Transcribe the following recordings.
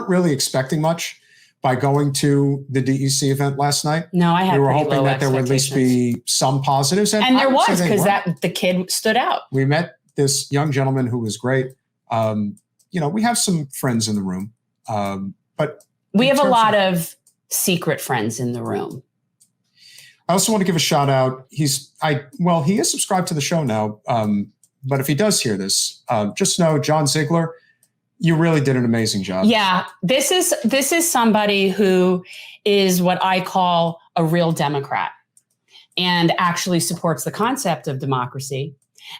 weren't really expecting much by going to the DEC event last night. No, I had We were pretty hoping low that there would at least be some positives. And there was, because the kid stood out. We met this young gentleman who was great. We have some friends in the room, but we have a lot of secret friends in the room. I also want to give a shout out. He is subscribed to the show now. But if he does hear this, just know, John Ziegler, you really did an amazing job. Yeah, this is somebody who is what I call a real Democrat and actually supports the concept of democracy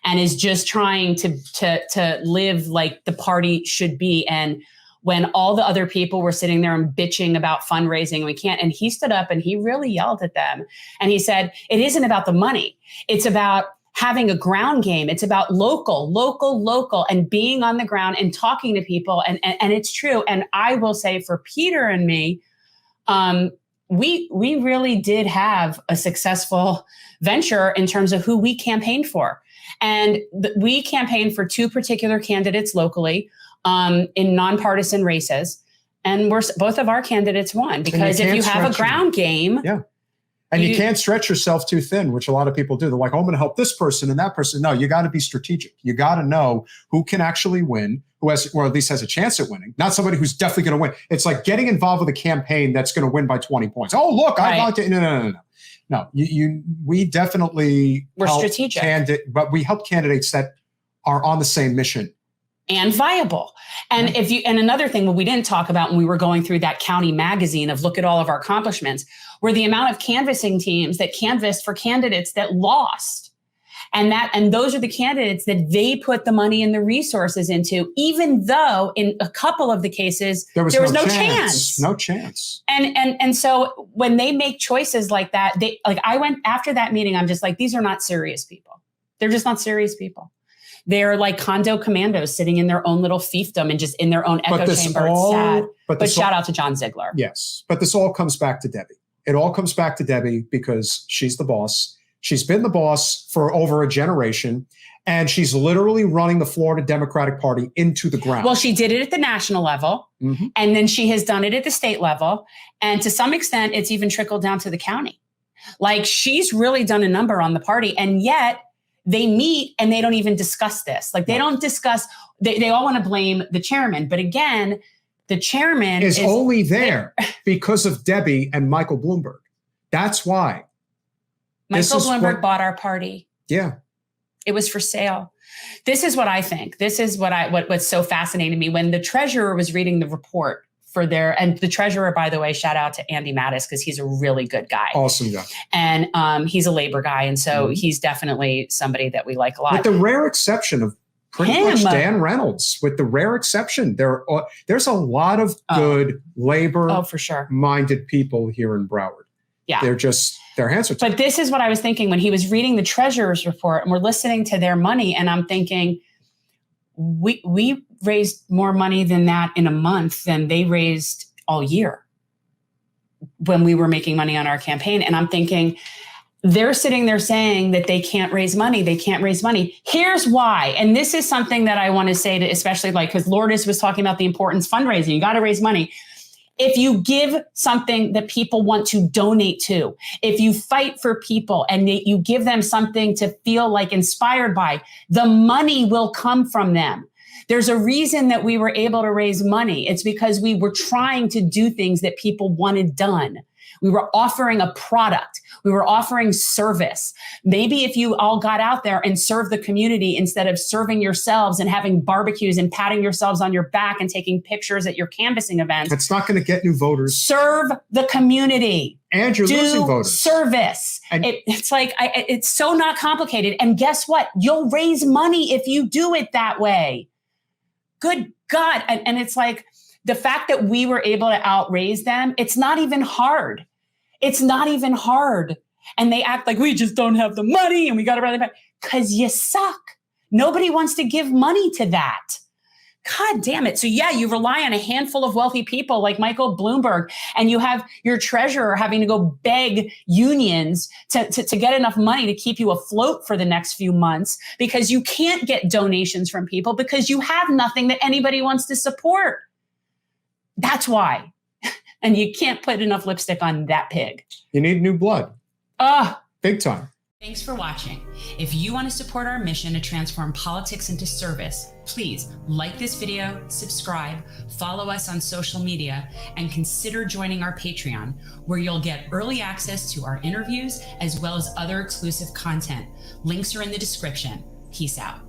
and is just trying to live like the party should be. And when all the other people were sitting there and bitching about fundraising, we can't, and he stood up and he really yelled at them. And he said, it isn't about the money. It's about having a ground game. It's about local, and being on the ground and talking to people. And it's true. And I will say for Peter and me, we really did have a successful venture in terms of who we campaigned for. And we campaigned for two particular candidates locally in nonpartisan races. And both of our candidates won, because if you have a ground game. Yeah. And you can't stretch yourself too thin, which a lot of people do. They're like, oh, I'm going to help this person and that person. No, you got to be strategic. You got to know who can actually win, who has, or at least has a chance at winning, not somebody who's definitely going to win. It's like getting involved with a campaign that's going to win by 20 points. Oh, look, I got to. No. No, we definitely we're strategic, but we help candidates that are on the same mission. And viable. And and another thing, what we didn't talk about when we were going through that county magazine of look at all of our accomplishments, were the amount of canvassing teams that canvassed for candidates that lost. And those are the candidates that they put the money and the resources into, even though in a couple of the cases, there was no chance. No chance. And so when they make choices like that, I went after that meeting, I'm just like, these are not serious people. They're just not serious people. They're like condo commandos sitting in their own little fiefdom and just in their own echo chamber. It's sad. But shout out to John Ziegler. Yes. But this all comes back to Debbie. It all comes back to Debbie because she's the boss. She's been the boss for over a generation, and she's literally running the Florida Democratic Party into the ground. Well, she did it at the national level, and then she has done it at the state level. And to some extent, it's even trickled down to the county. Like, she's really done a number on the party, and yet they meet and they don't even discuss this. Like, they don't discuss, they all want to blame the chairman. But again, the chairman is only there because of Debbie and Michael Bloomberg. That's why. Michael Bloomberg bought our party. Yeah. It was for sale. This is what I think. This is what's so fascinating to me. When the treasurer was reading the report and the treasurer, by the way, shout out to Andy Mattis, because he's a really good guy. Awesome guy. And he's a labor guy. And so he's definitely somebody that we like a lot. With the rare exception of pretty much Dan Reynolds, with the rare exception, there's a lot of good labor for sure minded people here in Broward. Yeah. Their hands are tied. But this is what I was thinking when he was reading the treasurer's report and we're listening to their money. And I'm thinking, we raised more money than that in a month than they raised all year when we were making money on our campaign. And I'm thinking, they're sitting there saying that they can't raise money. They can't raise money. Here's why. And this is something that I want to say to, especially because Lourdes was talking about the importance of fundraising. You got to raise money. If you give something that people want to donate to, if you fight for people and you give them something to feel like inspired by, the money will come from them. There's a reason that we were able to raise money. It's because we were trying to do things that people wanted done. We were offering a product. We were offering service. Maybe if you all got out there and served the community instead of serving yourselves and having barbecues and patting yourselves on your back and taking pictures at your canvassing events. It's not going to get new voters. Serve the community. And you're losing voters. Service. It's like, it's so not complicated. And guess what? You'll raise money if you do it that way. Good God. And it's like, the fact that we were able to outraise them, it's not even hard. It's not even hard. And they act like we just don't have the money and we got to run it back because you suck. Nobody wants to give money to that. God damn it. So yeah, you rely on a handful of wealthy people like Michael Bloomberg, and you have your treasurer having to go beg unions to get enough money to keep you afloat for the next few months because you can't get donations from people because you have nothing that anybody wants to support. That's why. And you can't put enough lipstick on that pig. You need new blood. Big time. Thanks for watching. If you want to support our mission to transform politics into service, please like this video, subscribe, follow us on social media, and consider joining our Patreon, where you'll get early access to our interviews as well as other exclusive content. Links are in the description. Peace out.